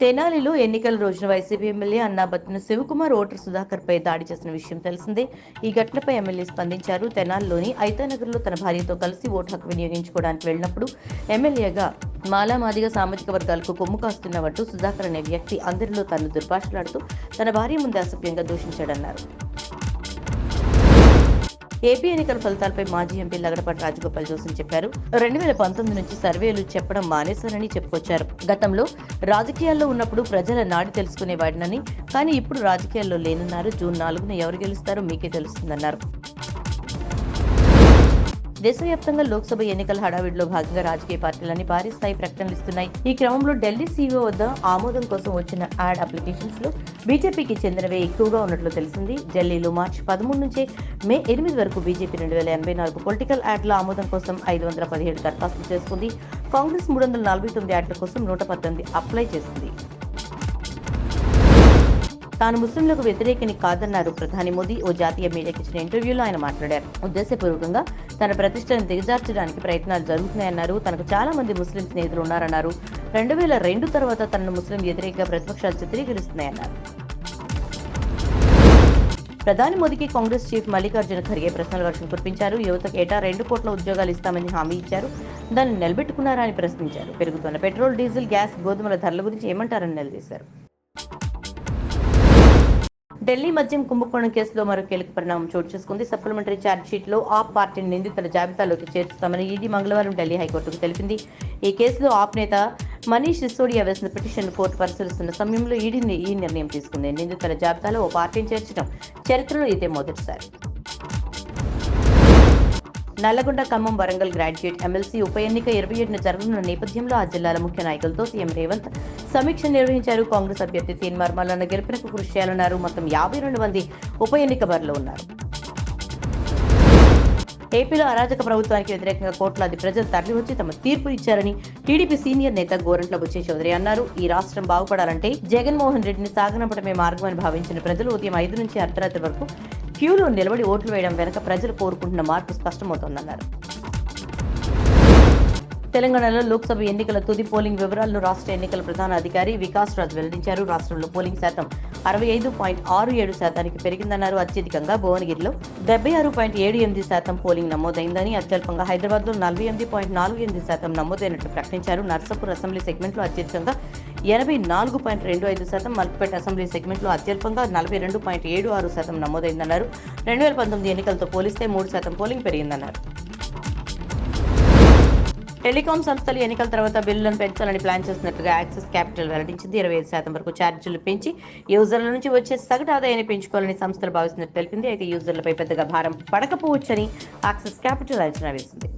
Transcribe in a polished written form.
తెనాలిలో ఎన్నికల రోజున YCP MLA Annabattuna Shivakumar voter సుధాకర్పై దాడి చేసిన విషయం తెలిసిందే. ఈ ఘటనపై ఎమ్మెల్యే స్పందించారు. తెనాలిలోని ఐతానగర్లో తన భార్యతో కలిసి ఓటు హక్కు వినియోగించుకోవడానికి వెళ్లినప్పుడు ఎమ్మెల్యేగా మాలామాదిగ సామాజిక వర్గాలకు కొమ్ము కాస్తున్నట్టు సుధాకర్ అనే వ్యక్తి అందరిలో తను దుర్భాషలాడుతూ తన భార్య ముందే అసభ్యంగా దూషించాడన్నారు. ఏపీ ఎన్నికల ఫలితాలపై మాజీ ఎంపీ లగడపాటి రాజగోపాల్ జోస్యం చెప్పారు. 2019 నుంచి సర్వేలు చెప్పడం మానేశారని చెప్పుకొచ్చారు. గతంలో రాజకీయాల్లో ఉన్నప్పుడు ప్రజల నాడి తెలుసుకునేవాడినని, కానీ ఇప్పుడు రాజకీయాల్లో లేనన్నారు. జూన్ 4న ఎవరు గెలుస్తారో మీకే తెలుస్తుందన్నారు. దేశవ్యాప్తంగా లోక్సభ ఎన్నికల హడావిడిలో భాగంగా రాజకీయ పార్టీలన్నీ భారీ స్థాయి ప్రకటనలు ఇస్తున్నాయి. ఈ క్రమంలో ఢిల్లీ సీఈఓ వద్ద ఆమోదం కోసం వచ్చిన యాడ్ అప్లికేషన్స్ లో బీజేపీకి చెందినవే ఎక్కువగా ఉన్నట్లు తెలిసింది. ఢిల్లీలో మార్చి 13 నుంచే మే 8 వరకు బీజేపీ 2084 పొలిటికల్ యాడ్ల ఆమోదం కోసం 517 దరఖాస్తులు చేసుకుంది. కాంగ్రెస్ 349 యాడ్ల కోసం 118 అప్లై చేసింది. తాను ముస్లింలకు వ్యతిరేకని కాదన్నారు ప్రధాని మోదీ. ఓ జాతీయ మీడియాకి ఇచ్చిన ఇంటర్వ్యూలో ఆయన మాట్లాడారు. ఉద్దేశపూర్వకంగా తన ప్రతిష్టను దిగజార్చడానికి ప్రయత్నాలు జరుగుతున్నాయన్నారు. తనకు చాలా మంది ముస్లిం స్నేహితులు ఉన్నారన్నారు. 2002 తర్వాత తనను ముస్లిం వ్యతిరేక ప్రతిపక్షాలు చిత్రీకరిస్తున్నాయన్నారు. ప్రధాని మోదీకి కాంగ్రెస్ చీఫ్ మల్లికార్జున ఖర్గే ప్రశ్నల వర్షం కురిపించారు. యువతకు ఏటా 2 కోట్ల ఉద్యోగాలు ఇస్తామని హామీ ఇచ్చారు. దాన్ని నిలబెట్టుకున్నారా అని ప్రశ్నించారు. పెరుగుతున్న పెట్రోల్, డీజిల్, గ్యాస్, గోధుమల ధరల గురించి ఏమంటారని నిలదీశారు. ఢిల్లీ మద్యం కుంభకోణం కేసులో మరో కీలక పరిణామం చోటు చేసుకుంది. సప్లిమెంటరీ ఛార్జ్షీట్ లో ఆప్ పార్టీని నిందితుల జాబితాలోకి చేర్చుతామని ఈడీ మంగళవారం ఢిల్లీ హైకోర్టుకు తెలిపింది. ఈ కేసులో ఆప్ నేత మనీష్ సిసోడియా వేసిన పిటిషన్ను కోర్టు పరిశీలిస్తున్న సమయంలో ఈడీ ఈ నిర్ణయం తీసుకుంది. నిందితుల జాబితాలో ఓ పార్టీని చేర్చడం చరిత్రలో ఇదే మొదటిసారి. నల్లగొండ, ఖమ్మం, వరంగల్ గ్రాడ్యుయేట్ ఎమ్మెల్సీ ఉప ఎన్నిక 27న జరగనున్న నేపథ్యంలో ఆ జిల్లాల ముఖ్య నాయకులతో సీఎం రేవంత్ సమీక్ష నిర్వహించారు. కాంగ్రెస్ అభ్యర్థి తీన్మార్ మల్లన్న గెలుపునకు కృషి చేయాలన్నారు. మొత్తం 52 మంది ఉప ఎన్నిక బరిలో ఉన్నారు. ఏపీలో అరాజక ప్రభుత్వానికి వ్యతిరేకంగా కోట్లాది ప్రజలు తరలివచ్చి తమ తీర్పు ఇచ్చారని టీడీపీ సీనియర్ నేత గోరంట్ల బుచ్చే చౌదరి అన్నారు. ఈ రాష్ట్రం బాగుపడాలంటే జగన్మోహన్ రెడ్డిని సాగనంపడమే మార్గమని భావించిన ప్రజలు ఉదయం 5 నుంచి అర్ధరాత్రి వరకు క్యూలో నిలబడి ఓట్లు వేయడం వెనుక ప్రజలు కోరుకుంటున్న మార్పు స్పష్టమవుతోందన్నారు. తెలంగాణలో లోక్సభ ఎన్నికల తుది పోలింగ్ వివరాలను రాష్ట్ర ఎన్నికల ప్రధాన అధికారి వికాస్ రాజ్ వెల్లడించారు. రాష్ట్రంలో పోలింగ్ శాతం 65.67% పెరిగిందన్నారు. అత్యధికంగా భువనగిరిలో 76.78% పోలింగ్ నమోదైందని, అత్యల్పంగా హైదరాబాద్లో 48.48% నమోదైనట్లు ప్రకటించారు. నర్సాపూర్ అసెంబ్లీ సెగ్మెంట్లో అత్యధికంగా 84.25%, మల్క్పేట అసెంబ్లీ సెగ్మెంట్లో అత్యల్పంగా 42.76% నమోదైందన్నారు. 2019 ఎన్నికలతో పోలిస్తే 3% పోలింగ్ పెరిగిందన్నారు. టెలికాం సంస్థలు ఎన్నికల తర్వాత బిల్లులను పెంచాలని ప్లాన్ చేస్తున్నట్లుగా యాక్సిస్ క్యాపిటల్ వెల్లడించింది. 25% వరకు ఛార్జీలు పెంచి యూజర్ల నుంచి వచ్చే సగటు ఆదాయాన్ని పెంచుకోవాలని సంస్థలు భావిస్తున్నట్టు తెలిపింది. అయితే యూజర్లపై పెద్దగా భారం పడకపోవచ్చని యాక్సిస్ క్యాపిటల్ అంచనా వేసింది.